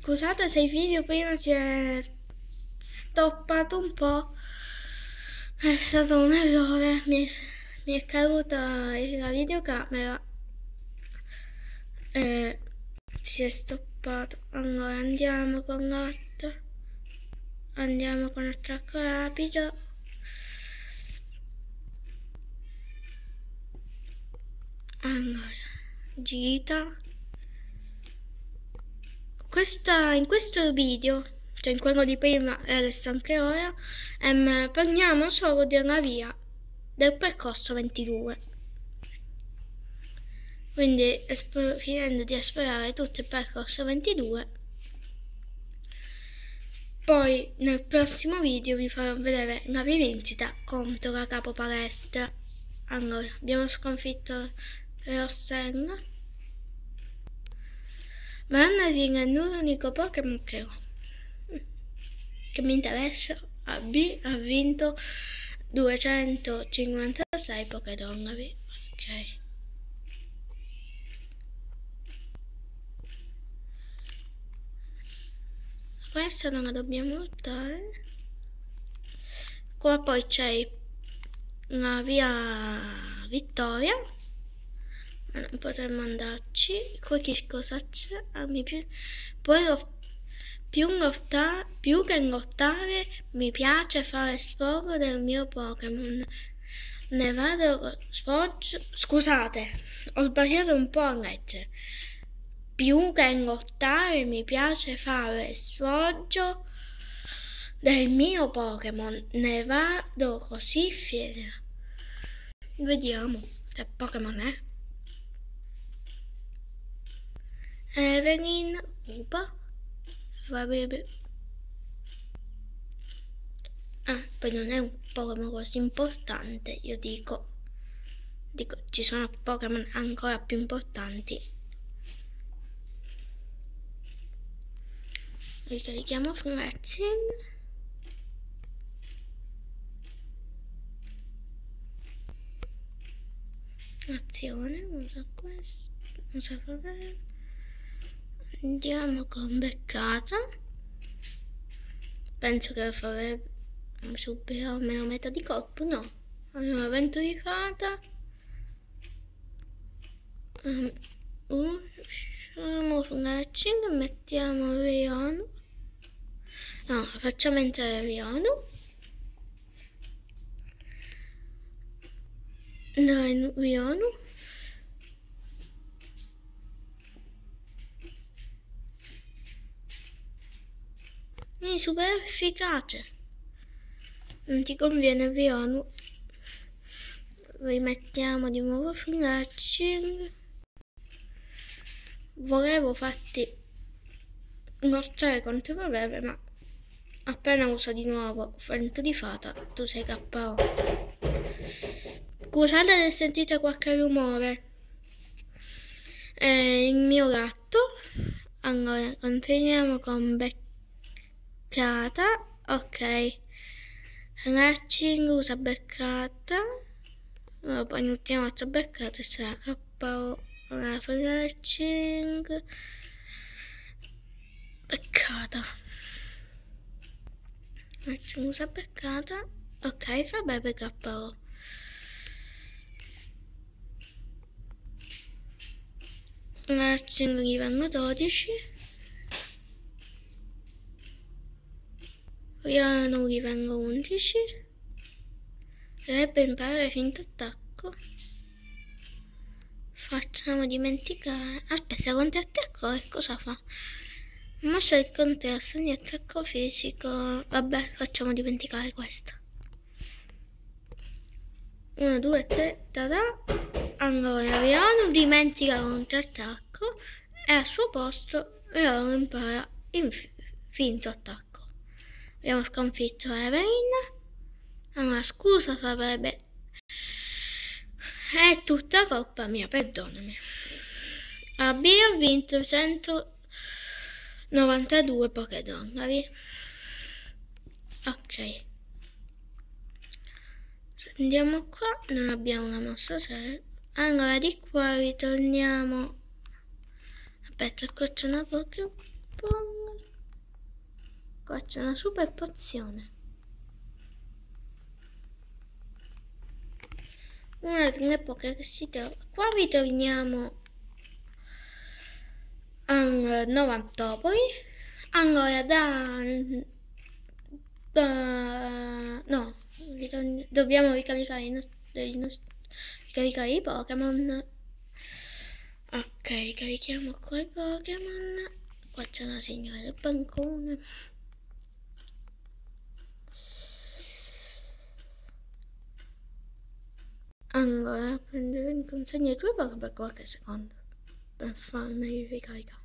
Scusate se il video prima si è stoppato un po', è stato un errore, mi è caduta la videocamera e si è stoppato. Allora andiamo con l'altro, andiamo con attacco rapido. Allora, gita. In questo video, cioè in quello di prima e adesso anche ora, parliamo solo della via del percorso 22. Quindi finendo di esplorare tutto il percorso 22, poi nel prossimo video vi farò vedere la rivincita contro la capopalestra. Allora, abbiamo sconfitto Rossella, ma non è l'unico Pokémon che mi interessa. A B ha vinto 256 Pokédon. Ok. Questa non la dobbiamo lottare. Qua poi c'è la via Vittoria, ma non potremmo andarci. Qui che cosa c'è? Poi più che lottare mi piace fare sfogo del mio Pokémon. Ne vado sfoggio. Scusate, ho sbagliato un po' a leggere. Più che lottare mi piace fare sfoggio del mio Pokémon. Ne vado così fiera. Vediamo che Pokémon è. Evelyn, Upa. Poi non è un Pokémon così importante, io dico ci sono Pokémon ancora più importanti. Ricarichiamo Fletching. Azione, usa questo, usa favore. Andiamo con beccata. Penso che farebbe subito almeno metà di colpo, no. Allora, vento di fata. Usciamo Fletching e mettiamo Rionu. No, facciamo entrare Rionu. Dai, Rionu. Super efficace. Non ti conviene Rionu. Rimettiamo di nuovo Fletching. Volevo farti lottare contro la Veve, ma appena uso di nuovo vento di fata tu sei KO. Scusate se sentite qualche rumore, è il mio gatto. Allora continuiamo con beccata. Ok, Fletching usa beccata. Allora, poi mettiamo altra beccata e sarà KO. Allora Fletching, beccata. Facciamo usa beccata. Ok, fa bene KO. Fletching livello 12. Rionu livello 11. Dovrebbe imparare finto attacco. Facciamo dimenticare. Aspetta, contrattacco e cosa fa? Mossa il contrasto di attacco fisico. Vabbè, facciamo dimenticare questa. 1, 2, 3, tada. Allora, Rionu dimentica contrattacco e al suo posto Rionu impara finto attacco. Abbiamo sconfitto Evelyn. Allora, scusa Fabebe, è tutta colpa mia, perdonami. Abbiamo vinto 192 Pokédollari. Ok, andiamo qua, non abbiamo una mossa seria. Allora di qua ritorniamo. Aspetta, qua c'è una Pokéball. Qua c'è una super pozione. Una delle poche che si trova. Qua ritorniamo al Novantopoli. Allora no, dobbiamo ricaricare ricaricare i Pokémon. Ok, carichiamo qua i Pokémon. Qua c'è la signora del bancone. Allora, prendere in consegna i tuoi Pokémon per qualche secondo per farmi ricaricare.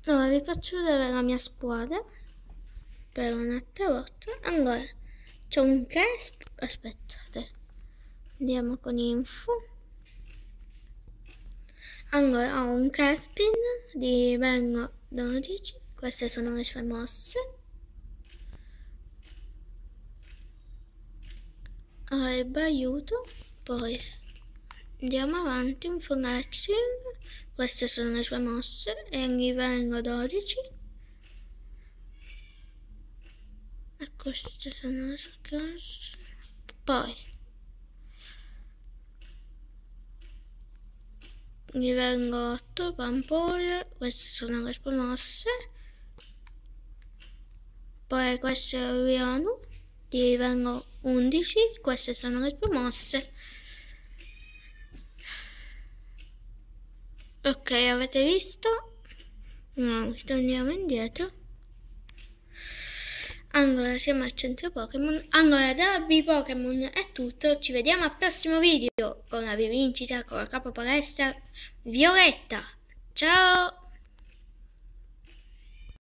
Allora, vi faccio vedere la mia squadra per un'altra volta. Allora, c'è un Cresp. Aspettate, andiamo con info. Allora, ho un Crespin di livello 12. Queste sono le sue mosse. Allora, il Baiuto. Poi andiamo avanti, un Funacci. Queste sono le sue mosse. È in livello 12. E queste sono le sue cose. Poi livello 8, Pampole. Queste sono le sue mosse. Poi questo è il Rionu di livello 11. Queste sono le sue mosse. Ok, avete visto? No, torniamo indietro. Allora, siamo al centro Pokémon. Allora, da B-Pokémon è tutto. Ci vediamo al prossimo video con la rivincita con la capopalestra Violetta. Ciao!